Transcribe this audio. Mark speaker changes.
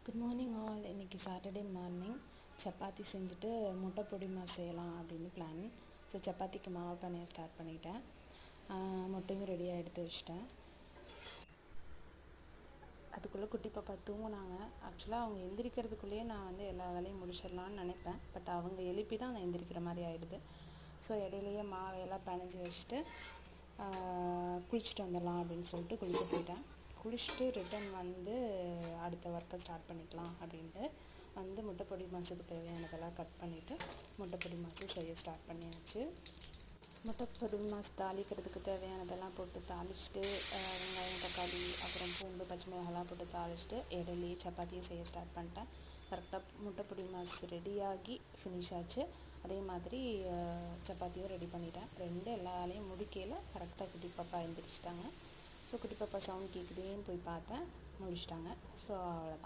Speaker 1: Good morning all. இன்றைக்கி Saturday morning chapati செஞ்சுட்டு முட்டை பொடிமா செய்யலாம் அப்படின்னு பிளான். ஸோ சப்பாத்திக்கு மாவு பண்ணைய ஸ்டார்ட் பண்ணிட்டேன். முட்டையும் ரெடியாக எடுத்து வச்சிட்டேன். அதுக்குள்ளே குட்டி பாப்பா தூங்கினாங்க. ஆக்சுவலாக அவங்க எந்திரிக்கிறதுக்குள்ளேயே நான் எல்லா வேலையும் முடிச்சிடலான்னு நினைப்பேன். பட் அவங்க எழுப்பி தான் நான் எந்திரிக்கிற மாதிரி ஆகிடுது. ஸோ இடையிலையே மாவையெல்லாம் பிணைஞ்சி வச்சுட்டு குளிச்சுட்டு வந்துடலாம் அப்படின்னு சொல்லிட்டு குளிக்க போயிட்டேன். குளிச்சுட்டு ரிட்டன் அடுத்த ஒர்க்கை ஸ்டார்ட் பண்ணிக்கலாம் அப்படின்ட்டு முட்டை பொடி மாசுக்கு தேவையானதெல்லாம் கட் பண்ணிவிட்டு முட்டை பொடி மாசு செய்ய ஸ்டார்ட் பண்ணியாச்சு. முட்டை பொடி மாசு தாளிக்கிறதுக்கு தேவையானதெல்லாம் போட்டு தாளிச்சுட்டு வெங்காயம், தக்காளி, அப்புறம் பூண்டு, பச்சை மிளகாலாம் போட்டு தாளிச்சுட்டு இடையிலேயே சப்பாத்தியை செய்ய ஸ்டார்ட் பண்ணிட்டேன். கரெக்டாக முட்டை பொடி மாசு ரெடியாகி ஃபினிஷ் ஆச்சு. அதே மாதிரி சப்பாத்தியும் ரெடி பண்ணிட்டேன். எல்லா வேலையும் முடிக்கையில் கரெக்டாக குட்டி பாப்பா எழுந்திரிச்சிட்டாங்க. ஸோ குட்டி பாப்பா சவுண்ட் கேட்குதேன்னு போய் பார்த்தேன், முடிச்சிட்டாங்க. ஸோ அவ்வளோதான்.